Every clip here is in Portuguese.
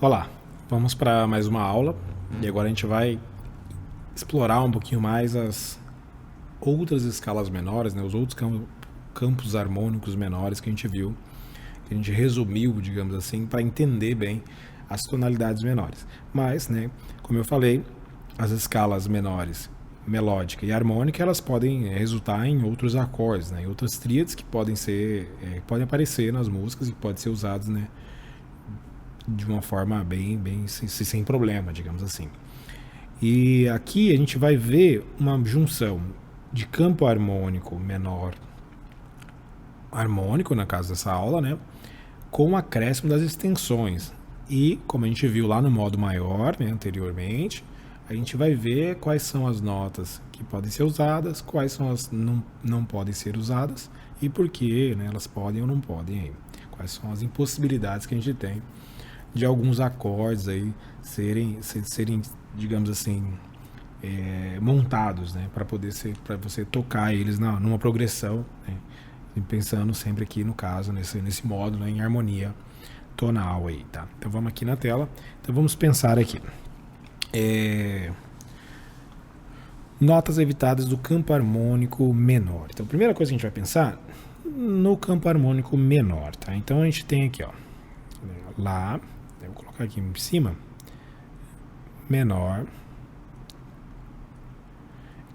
Olá, vamos para mais uma aula e agora a gente vai explorar um pouquinho mais as outras escalas menores, né, os outros campos harmônicos menores que a gente viu, que a gente resumiu, digamos assim, para entender bem as tonalidades menores. Mas, né, como eu falei, as escalas menores, melódica e harmônica, elas podem resultar em outros acordes, né, em outras tríades que podem aparecer nas músicas e podem ser usadas, né, de uma forma bem sem problema, digamos assim. E aqui a gente vai ver uma junção de campo harmônico menor, harmônico na casa dessa aula, né, com o acréscimo das extensões. E como a gente viu lá no modo maior, né, anteriormente, a gente vai ver quais são as notas que podem ser usadas, quais são as não podem ser usadas e por que, né, elas podem ou não podem. Quais são as impossibilidades que a gente tem de alguns acordes aí serem digamos assim, montados, né, para você tocar eles numa progressão, né, e pensando sempre aqui no caso nesse modo, né, em harmonia tonal aí, tá? Então vamos aqui na tela. Então vamos pensar aqui. Notas evitadas do campo harmônico menor. Então a primeira coisa que a gente vai pensar no campo harmônico menor, tá? Então a gente tem aqui, ó, Lá, eu vou colocar aqui em cima, menor,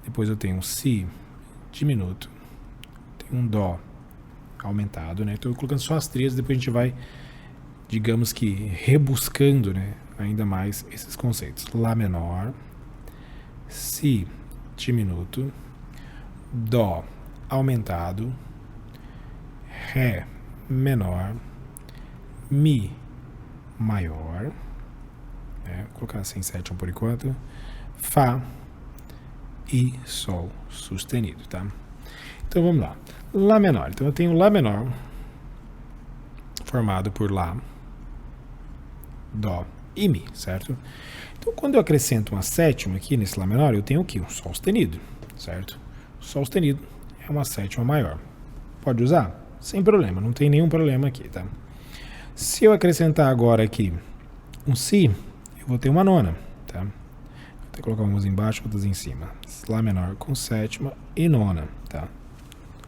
depois eu tenho um Si diminuto, tenho um Dó aumentado, né? Então eu colocando só as tríades, depois a gente vai, digamos que, rebuscando, né, ainda mais esses conceitos. Lá menor, Si diminuto, Dó aumentado, Ré menor, Mi maior, né? Vou colocar assim sétima por enquanto, Fá e Sol sustenido, tá? Então vamos lá. Lá menor. Então eu tenho Lá menor formado por Lá, Dó e Mi, certo? Então quando eu acrescento uma sétima aqui nesse Lá menor, eu tenho o quê? Um Sol sustenido, certo? O Sol sustenido é uma sétima maior. Pode usar? Sem problema, não tem nenhum problema aqui, tá? Se eu acrescentar agora aqui um Si, eu vou ter uma nona, tá? Vou até colocar umas embaixo, outras em cima. Lá menor com sétima e nona, tá?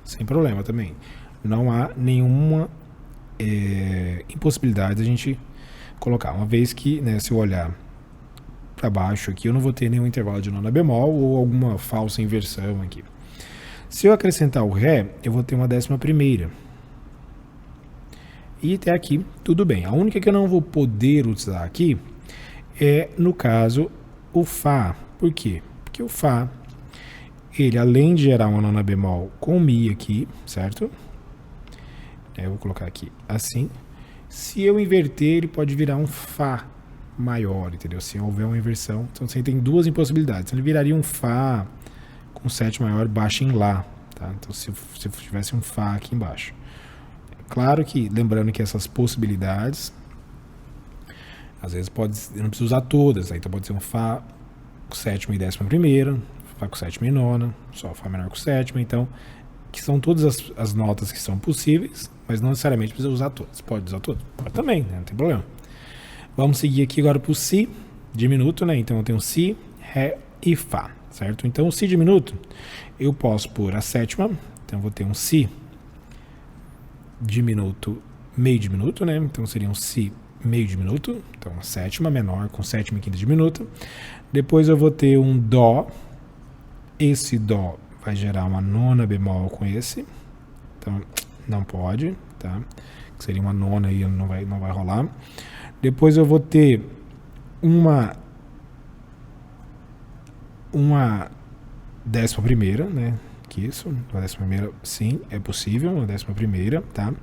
Sem problema também. Não há nenhuma impossibilidade de a gente colocar. Uma vez que, né, se eu olhar para baixo aqui, eu não vou ter nenhum intervalo de nona bemol ou alguma falsa inversão aqui. Se eu acrescentar o Ré, eu vou ter uma décima primeira. E até aqui, tudo bem. A única que eu não vou poder usar aqui é, no caso, o Fá. Por quê? Porque o Fá, ele além de gerar uma nona bemol com Mi aqui, certo? Eu vou colocar aqui assim. Se eu inverter, ele pode virar um Fá maior, entendeu? Se houver uma inversão. Então você tem duas impossibilidades. Ele viraria um Fá com sétima maior baixo em Lá, tá? Então se tivesse um Fá aqui embaixo. Claro que, lembrando que essas possibilidades, às vezes eu não preciso usar todas, né? Então pode ser um Fá com sétima e décima primeira, Fá com sétima e nona, só Fá menor com sétima, então, que são todas as notas que são possíveis, mas não necessariamente precisa usar todas. Pode usar todas? Pode também, né? Não tem problema. Vamos seguir aqui agora para o Si diminuto, né? Então eu tenho Si, Ré e Fá, certo? Então o Si diminuto, eu posso pôr a sétima, então eu vou ter um Si diminuto, meio diminuto, né? Então seria um Si meio diminuto, então uma sétima menor com sétima e quinta diminuta. Depois eu vou ter um Dó, esse Dó vai gerar uma nona bemol com esse, então não pode, tá? Seria uma nona e não vai rolar. Depois eu vou ter uma décima primeira, né? Que isso, uma décima primeira, sim, é possível, uma décima primeira, tá?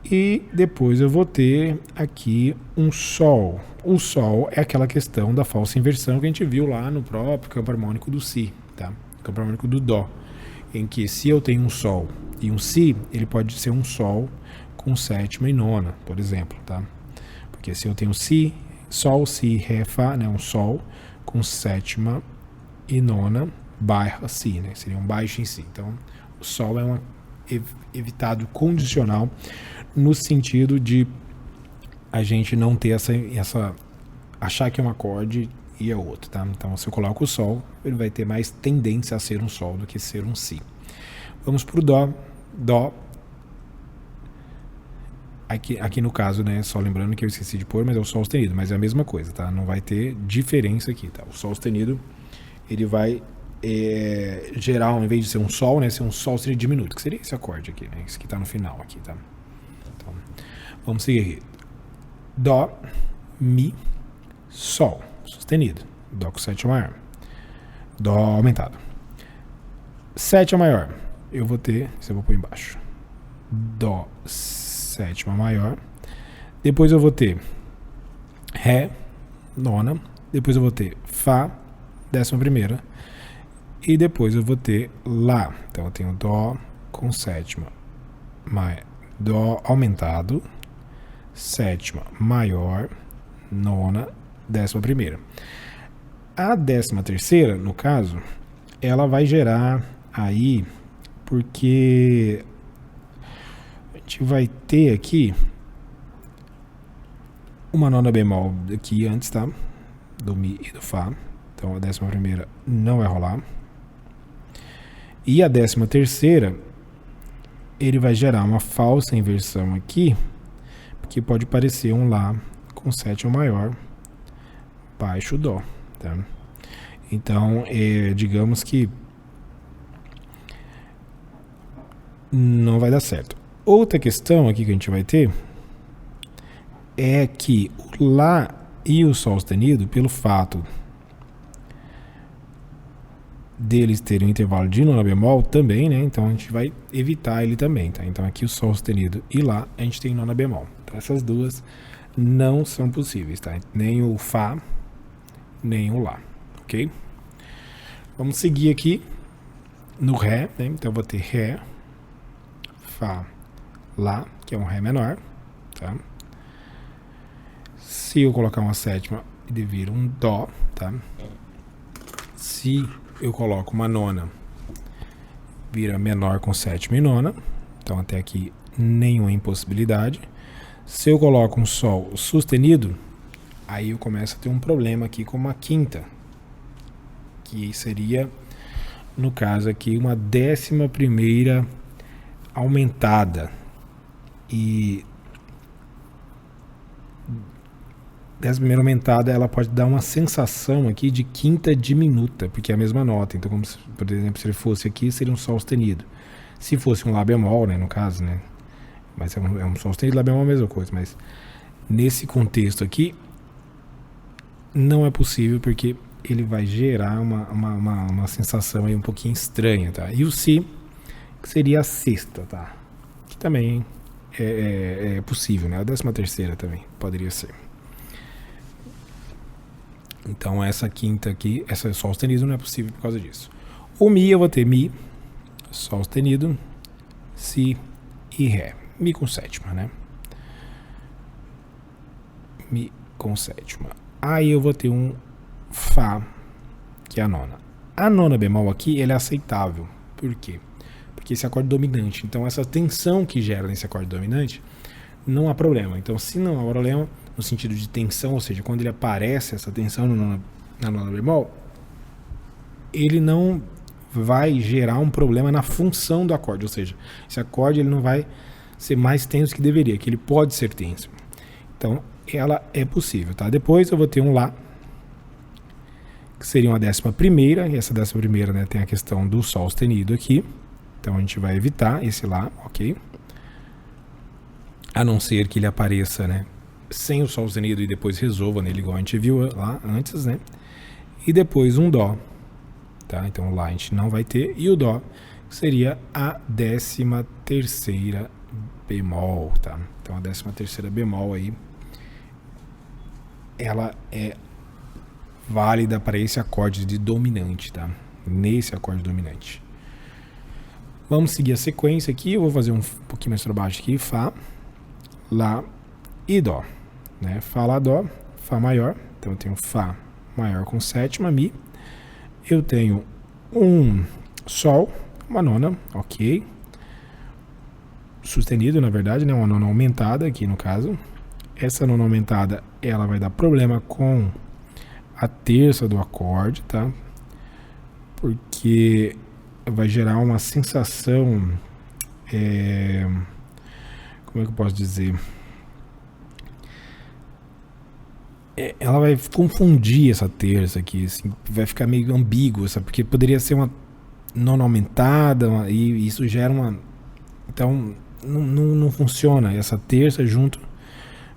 E depois eu vou ter aqui um Sol. O Sol é aquela questão da falsa inversão que a gente viu lá no próprio campo harmônico do Si, tá? Campo harmônico do Dó, em que se eu tenho um Sol e um Si, ele pode ser um Sol com sétima e nona, por exemplo, tá? Porque se eu tenho Si, Sol, Si, Ré, Fá, né? Um Sol com sétima e nona, barra Si, né? Seria um baixo em Si. Então, o Sol é um evitado condicional no sentido de a gente não ter essa achar que é um acorde e é outro, tá? Então, se eu coloco o Sol, ele vai ter mais tendência a ser um Sol do que ser um Si. Vamos pro Dó. Dó. Aqui no caso, né, só lembrando que eu esqueci de pôr, mas é o Sol sustenido, mas é a mesma coisa, tá? Não vai ter diferença aqui, tá? O Sol sustenido, ele vai gerar, ao invés de ser um Sol, né, ser um Sol sustenido diminuto, que seria esse acorde aqui, né? Esse que tá no final aqui, tá? Então, vamos seguir aqui. Dó, Mi, Sol, sustenido. Dó com sétima maior. Dó aumentado. Sétima maior. Eu vou ter, isso eu vou pôr embaixo. Dó, sétima maior. Depois eu vou ter Ré, nona. Depois eu vou ter Fá, décima primeira. E depois eu vou ter Lá. Então eu tenho Dó com sétima. Dó aumentado. Sétima maior. Nona, décima primeira. A décima terceira, no caso, ela vai gerar aí, porque a gente vai ter aqui uma nona bemol aqui antes, tá? Do Mi e do Fá. Então a décima primeira não vai rolar. E a décima terceira, ele vai gerar uma falsa inversão aqui, porque pode parecer um Lá com sétima maior, baixo Dó, tá? Então, digamos que não vai dar certo. Outra questão aqui que a gente vai ter é que o Lá e o Sol sustenido, pelo fato deles terem um intervalo de nona bemol também, né? Então a gente vai evitar ele também, tá? Então aqui o Sol sustenido e Lá a gente tem nona bemol. Então essas duas não são possíveis, tá? Nem o Fá, nem o Lá, ok? Vamos seguir aqui no Ré, né? Então eu vou ter Ré, Fá, Lá, que é um Ré menor, tá? Se eu colocar uma sétima, ele vira um Dó, tá? Se eu coloco uma nona, vira menor com sétima e nona. Então até aqui nenhuma impossibilidade. Se eu coloco um Sol sustenido, aí eu começo a ter um problema aqui com uma quinta, que seria, no caso aqui, uma décima primeira aumentada. E décima primeira aumentada, ela pode dar uma sensação aqui de quinta diminuta, porque é a mesma nota. Então, como se, por exemplo, se ele fosse aqui, seria um Sol sustenido. Se fosse um Lá bemol, né, no caso, né? Mas é um Sol sustenido, Lá bemol é a mesma coisa. Mas nesse contexto aqui, não é possível, porque ele vai gerar uma sensação aí um pouquinho estranha, tá? E o Si, que seria a sexta, tá? Que também é possível, né? A décima terceira também poderia ser. Então essa quinta aqui, essa Sol sustenido não é possível por causa disso. O Mi, eu vou ter Mi, Sol sustenido, Si e Ré. Mi com sétima, né? Mi com sétima. Aí eu vou ter um Fá, que é a nona. A nona bemol aqui, ele é aceitável. Por quê? Porque esse acorde dominante. Então essa tensão que gera nesse acorde dominante, não há problema. Então se não há problema, no sentido de tensão, ou seja, quando ele aparece essa tensão na nona bemol, ele não vai gerar um problema na função do acorde, ou seja, esse acorde ele não vai ser mais tenso que deveria, que ele pode ser tenso. Então, ela é possível, tá? Depois eu vou ter um Lá, que seria uma décima primeira, e essa décima primeira, né, tem a questão do Sol sustenido aqui, então a gente vai evitar esse Lá, ok? A não ser que ele apareça, né, sem o Sol sustenido e depois resolva nele, igual a gente viu lá antes, né? E depois um Dó, tá? Então Lá a gente não vai ter, e o Dó seria a décima terceira bemol, tá? Então a décima terceira bemol aí, ela é válida para esse acorde de dominante, tá? Nesse acorde dominante. Vamos seguir a sequência aqui, eu vou fazer um pouquinho mais para baixo aqui, Fá, Lá e Dó, né? Fá, Lá, Dó, Fá maior, então eu tenho Fá maior com sétima, Mi, eu tenho um Sol, uma nona, ok, sustenido na verdade, né? Uma nona aumentada aqui no caso, essa nona aumentada, ela vai dar problema com a terça do acorde, tá? Porque vai gerar uma sensação, como é que eu posso dizer? Ela vai confundir essa terça aqui, assim, vai ficar meio ambígua, sabe? Porque poderia ser uma nona aumentada, e isso gera uma... Então, não funciona essa terça junto,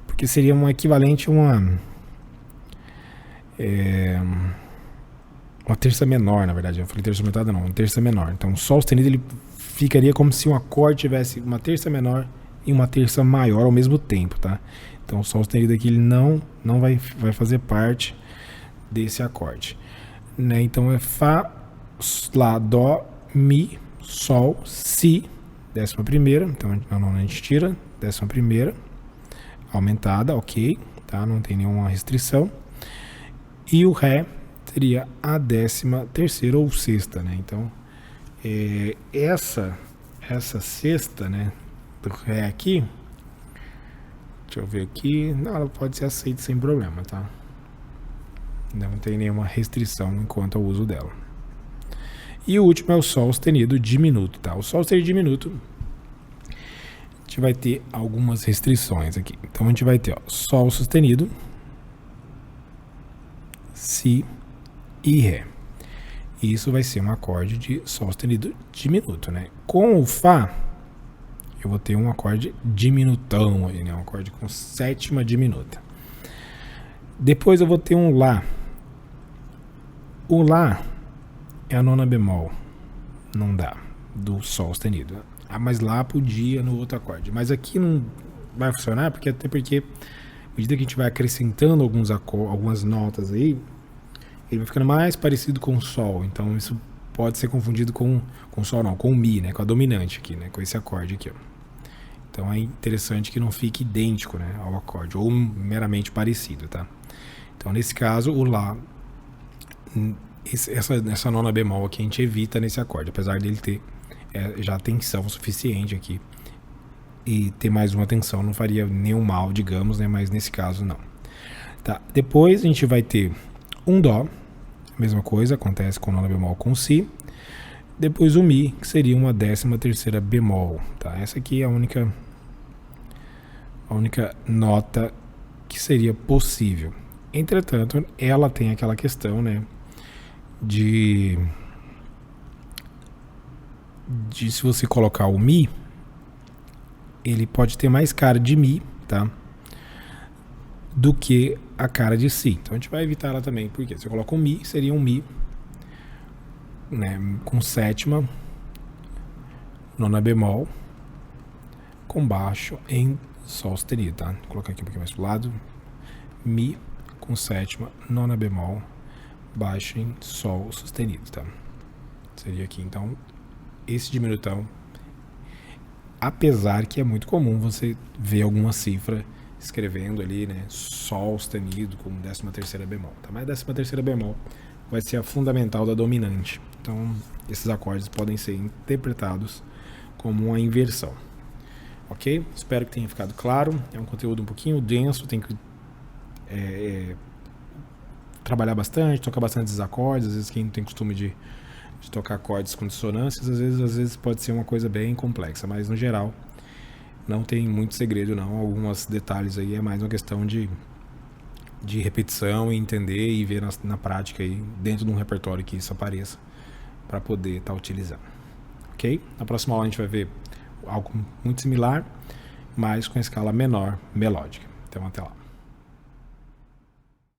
porque seria um equivalente a uma terça menor, na verdade. Eu falei terça aumentada, não, uma terça menor. Então, o Sol sustenido, ele ficaria como se um acorde tivesse uma terça menor e uma terça maior ao mesmo tempo, tá? Então, o Sol sustenido aqui, ele não vai fazer parte desse acorde, né? Então, é Fá, Lá, Dó, Mi, Sol, Si, 11ª. Então, na nona a gente tira 11ª, aumentada, ok, tá? Não tem nenhuma restrição. E o Ré seria a 13ª ou sexta, né? Então, essa sexta, né, do Ré aqui, deixa eu ver aqui, não, ela pode ser aceita sem problema, tá? Não tem nenhuma restrição enquanto ao uso dela. E o último é o Sol sustenido diminuto, tá? O Sol sustenido diminuto, a gente vai ter algumas restrições aqui. Então, a gente vai ter, ó, Sol sustenido, Si e Ré. E isso vai ser um acorde de Sol sustenido diminuto, né? Com o Fá, eu vou ter um acorde diminutão aí, né? Um acorde com sétima diminuta. Depois eu vou ter um Lá. O Lá é a nona bemol. Não dá. Do Sol sustenido. Ah, mas Lá podia no outro acorde. Mas aqui não vai funcionar, porque até porque à medida que a gente vai acrescentando algumas notas aí, ele vai ficando mais parecido com o Sol. Então isso pode ser confundido com o Sol, não, com o Mi, né? Com a dominante aqui, né? Com esse acorde aqui, ó. Então é interessante que não fique idêntico, né, ao acorde, ou meramente parecido, tá? Então nesse caso, o Lá, essa nona bemol aqui a gente evita nesse acorde, apesar dele ter já tensão suficiente aqui. E ter mais uma tensão não faria nenhum mal, digamos, né? Mas nesse caso não. Tá? Depois a gente vai ter um Dó, mesma coisa, acontece com nona bemol com Si. Depois o Mi, que seria uma 13ª bemol, tá? Essa aqui é a única nota que seria possível. Entretanto, ela tem aquela questão, né, de se você colocar o Mi, ele pode ter mais cara de Mi, tá? Do que a cara de Si. Então a gente vai evitar ela também, porque se eu coloco um Mi, seria um Mi, né, com sétima, nona bemol, com baixo em Sol sustenido, tá? Vou colocar aqui um pouquinho mais pro lado. Mi com sétima, nona bemol, baixo em Sol sustenido, tá? Seria aqui, então, esse diminutão, apesar que é muito comum você ver alguma cifra escrevendo ali, né, Sol sustenido com 13ª bemol, tá? Mas 13ª bemol vai ser a fundamental da dominante. Então, esses acordes podem ser interpretados como uma inversão. Ok? Espero que tenha ficado claro. É um conteúdo um pouquinho denso, tem que trabalhar bastante, tocar bastante esses acordes. Às vezes quem não tem costume de tocar acordes com dissonâncias, às vezes pode ser uma coisa bem complexa, mas no geral não tem muito segredo não. Alguns detalhes aí é mais uma questão de repetição e entender e ver na prática aí, dentro de um repertório que isso apareça, para poder estar utilizando. Ok? Na próxima aula a gente vai ver algo muito similar, mas com escala menor melódica. Então até lá.